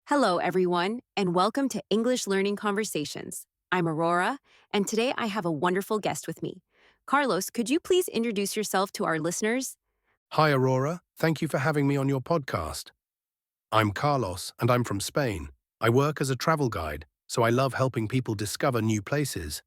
Hello, everyone, and welcome to English Learning Conversations. I'm Aurora, and today I have a wonderful guest with me. Carlos, could you please introduce yourself to our listeners? Hi, Aurora. Thank you for having me on your podcast. I'm Carlos, and I'm from Spain. I work as a travel guide, so I love helping people discover new places.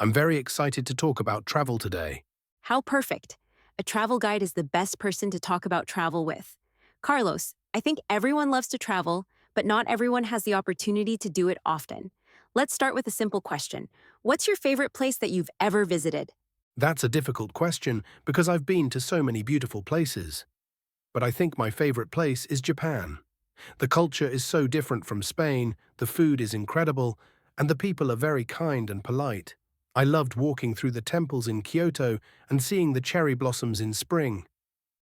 I'm very excited to talk about travel today. How perfect! A travel guide is the best person to talk about travel with. Carlos, I think everyone loves to travel, but not everyone has the opportunity to do it often. Let's start with a simple question. What's your favorite place that you've ever visited? That's a difficult question because I've been to so many beautiful places. But I think my favorite place is Japan. The culture is so different from Spain, the food is incredible, and the people are very kind and polite. I loved walking through the temples in Kyoto and seeing the cherry blossoms in spring.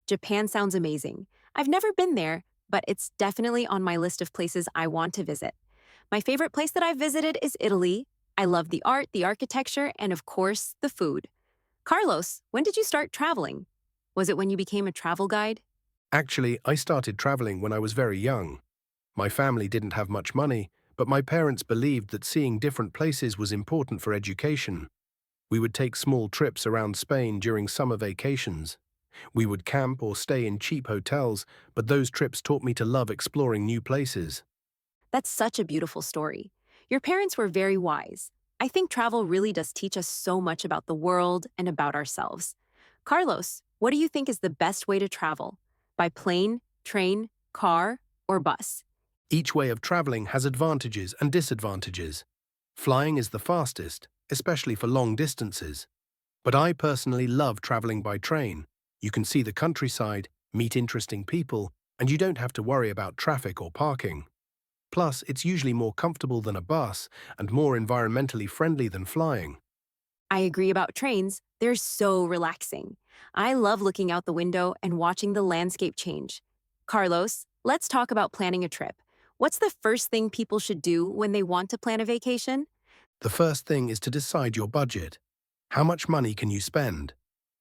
Japan sounds amazing. I've never been there, but it's definitely on my list of places I want to visit. My favorite place that I've visited is Italy. I love the art, the architecture, and of course, the food. Carlos, when did you start traveling? Was it when you became a travel guide? Actually, I started traveling when I was very young. My family didn't have much money, but my parents believed that seeing different places was important for education. We would take small trips around Spain during summer vacations. We would camp or stay in cheap hotels, but those trips taught me to love exploring new places. That's such a beautiful story. Your parents were very wise. I think travel really does teach us so much about the world and about ourselves. Carlos, what do you think is the best way to travel? By plane, train, car, or bus? Each way of traveling has advantages and disadvantages. Flying is the fastest, especially for long distances. But I personally love traveling by train. You can see the countryside, meet interesting people, and you don't have to worry about traffic or parking. Plus, it's usually more comfortable than a bus and more environmentally friendly than flying. I agree about trains. They're so relaxing. I love looking out the window and watching the landscape change. Carlos, let's talk about planning a trip. What's the first thing people should do when they want to plan a vacation? The first thing is to decide your budget. How much money can you spend?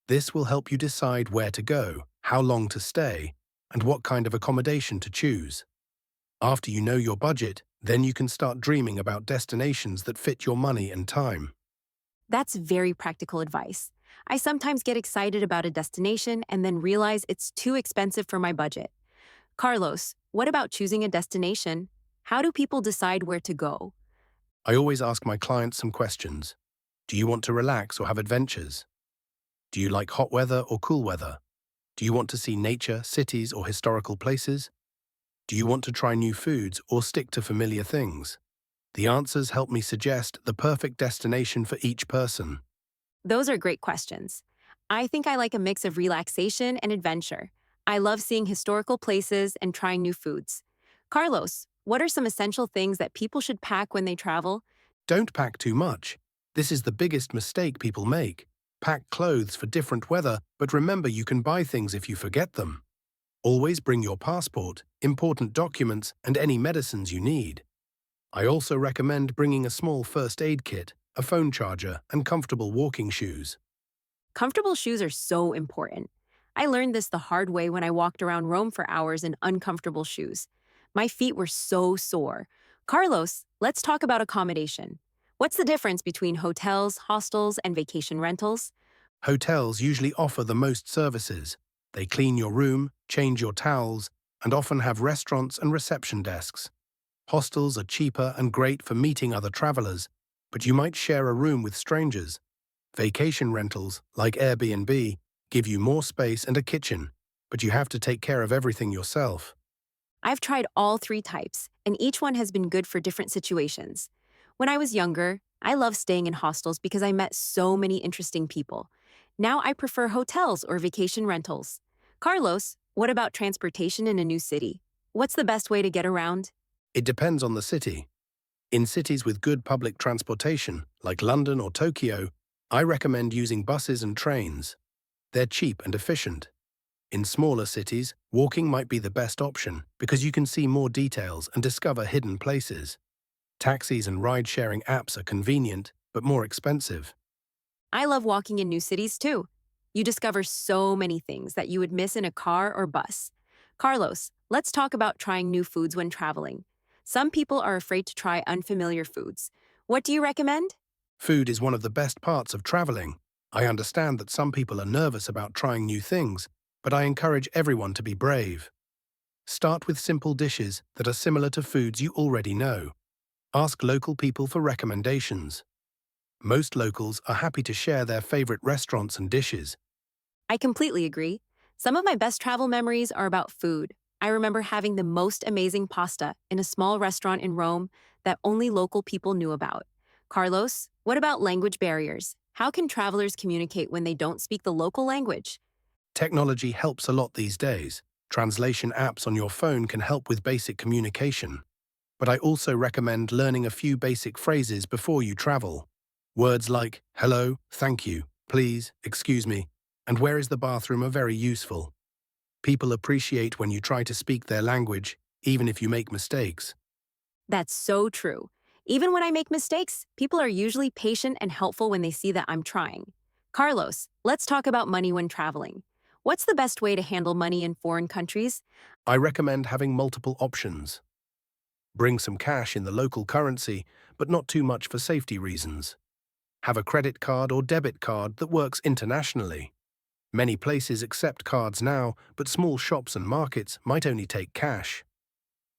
This will help you decide where to go, how long to stay, and what kind of accommodation to choose. After you know your budget, then you can start dreaming about destinations that fit your money and time. That's very practical advice. I sometimes get excited about a destination and then realize it's too expensive for my budget. Carlos, what about choosing a destination? How do people decide where to go? I always ask my clients some questions. Do you want to relax or have adventures? Do you like hot weather or cool weather? Do you want to see nature, cities, or historical places? Do you want to try new foods or stick to familiar things? The answers help me suggest the perfect destination for each person. Those are great questions. I think I like a mix of relaxation and adventure. I love seeing historical places and trying new foods. Carlos, what are some essential things that people should pack when they travel? Don't pack too much. This is the biggest mistake people make. Pack clothes for different weather, but remember you can buy things if you forget them. Always bring your passport, important documents, and any medicines you need. I also recommend bringing a small first aid kit, a phone charger, and comfortable walking shoes. Comfortable shoes are so important. I learned this the hard way when I walked around Rome for hours in uncomfortable shoes. My feet were so sore. Carlos, let's talk about accommodation. What's the difference between hotels, hostels, and vacation rentals? Hotels usually offer the most services. They clean your room, change your towels, and often have restaurants and reception desks. Hostels are cheaper and great for meeting other travelers, but you might share a room with strangers. Vacation rentals, like Airbnb, give you more space and a kitchen, but you have to take care of everything yourself. I've tried all three types, and each one has been good for different situations. When I was younger, I loved staying in hostels because I met so many interesting people. Now I prefer hotels or vacation rentals. Carlos, what about transportation in a new city? What's the best way to get around? It depends on the city. In cities with good public transportation, like London or Tokyo, I recommend using buses and trains. They're cheap and efficient. In smaller cities, walking might be the best option because you can see more details and discover hidden places. Taxis and ride-sharing apps are convenient, but more expensive. I love walking in new cities too. You discover so many things that you would miss in a car or bus. Carlos, let's talk about trying new foods when traveling. Some people are afraid to try unfamiliar foods. What do you recommend? Food is one of the best parts of traveling. I understand that some people are nervous about trying new things, but I encourage everyone to be brave. Start with simple dishes that are similar to foods you already know. Ask local people for recommendations. Most locals are happy to share their favorite restaurants and dishes. I completely agree. Some of my best travel memories are about food. I remember having the most amazing pasta in a small restaurant in Rome that only local people knew about. Carlos, what about language barriers? How can travelers communicate when they don't speak the local language? Technology helps a lot these days. Translation apps on your phone can help with basic communication. But I also recommend learning a few basic phrases before you travel. Words like hello, thank you, please, excuse me, and where is the bathroom are very useful. People appreciate when you try to speak their language, even if you make mistakes. That's so true. Even when I make mistakes, people are usually patient and helpful when they see that I'm trying. Carlos, let's talk about money when traveling. What's the best way to handle money in foreign countries? I recommend having multiple options. Bring some cash in the local currency, but not too much for safety reasons. Have a credit card or debit card that works internationally. Many places accept cards now, but small shops and markets might only take cash.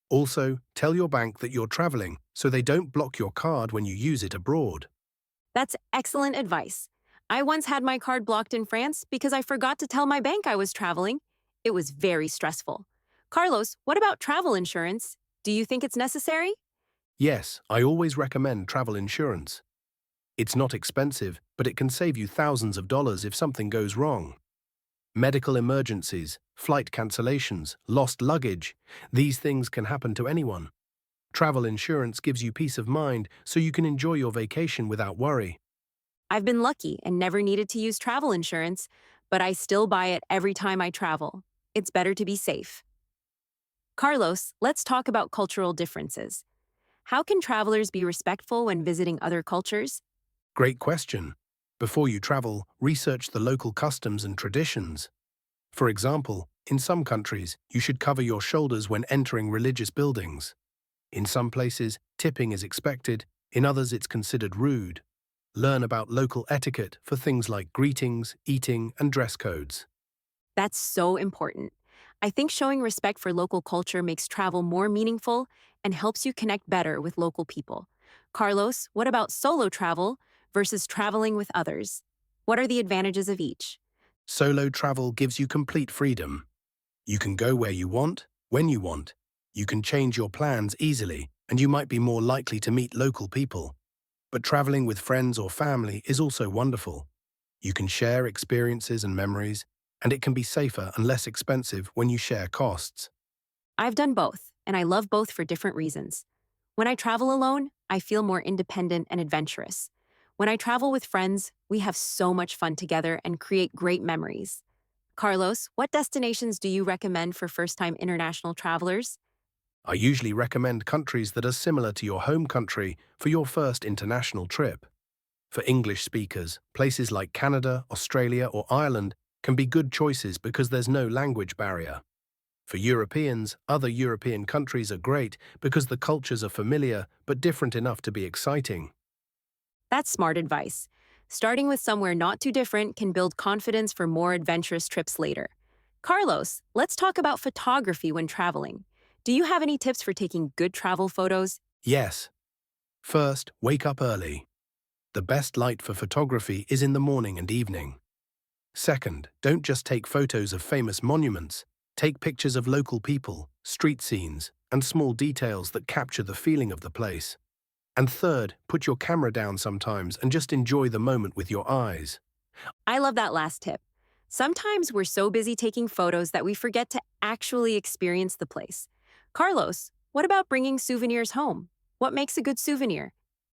Also, tell your bank that you're traveling so they don't block your card when you use it abroad. That's excellent advice. I once had my card blocked in France because I forgot to tell my bank I was traveling. It was very stressful. Carlos, what about travel insurance? Do you think it's necessary? Yes, I always recommend travel insurance. It's not expensive, but it can save you thousands of dollars if something goes wrong. Medical emergencies, flight cancellations, lost luggage, these things can happen to anyone. Travel insurance gives you peace of mind so you can enjoy your vacation without worry. I've been lucky and never needed to use travel insurance, but I still buy it every time I travel. It's better to be safe. Carlos, let's talk about cultural differences. How can travelers be respectful when visiting other cultures? Great question. Before you travel, research the local customs and traditions. For example, in some countries, you should cover your shoulders when entering religious buildings. In some places, tipping is expected, in others it's considered rude. Learn about local etiquette for things like greetings, eating, and dress codes. That's so important. I think showing respect for local culture makes travel more meaningful and helps you connect better with local people. Carlos, what about solo travel versus traveling with others? What are the advantages of each? Solo travel gives you complete freedom. You can go where you want, when you want. You can change your plans easily, and you might be more likely to meet local people. But traveling with friends or family is also wonderful. You can share experiences and memories, and it can be safer and less expensive when you share costs. I've done both, and I love both for different reasons. When I travel alone, I feel more independent and adventurous. When I travel with friends, we have so much fun together and create great memories. Carlos, what destinations do you recommend for first time international travelers? I usually recommend countries that are similar to your home country for your first international trip. For English speakers, places like Canada, Australia, or Ireland can be good choices because there's no language barrier. For Europeans, other European countries are great because the cultures are familiar but different enough to be exciting. That's smart advice. Starting with somewhere not too different can build confidence for more adventurous trips later. Carlos, let's talk about photography when traveling. Do you have any tips for taking good travel photos? Yes. First, wake up early. The best light for photography is in the morning and evening. Second, don't just take photos of famous monuments. Take pictures of local people, street scenes, and small details that capture the feeling of the place. And third, put your camera down sometimes and just enjoy the moment with your eyes. I love that last tip. Sometimes we're so busy taking photos that we forget to actually experience the place. Carlos, what about bringing souvenirs home? What makes a good souvenir?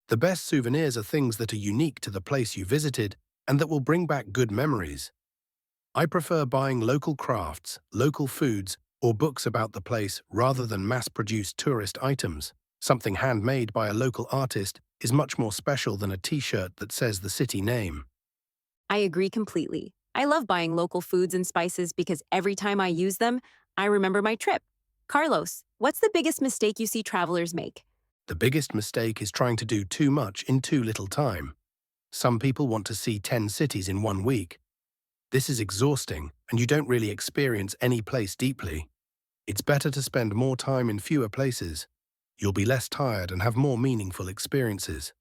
The best souvenirs are things that are unique to the place you visited and that will bring back good memories. I prefer buying local crafts, local foods, or books about the place rather than mass-produced tourist items. Something handmade by a local artist is much more special than a t-shirt that says the city name. I agree completely. I love buying local foods and spices because every time I use them, I remember my trip. Carlos, what's the biggest mistake you see travelers make? The biggest mistake is trying to do too much in too little time. Some people want to see 10 cities in 1 week. This is exhausting, and you don't really experience any place deeply. It's better to spend more time in fewer places. You'll be less tired and have more meaningful experiences.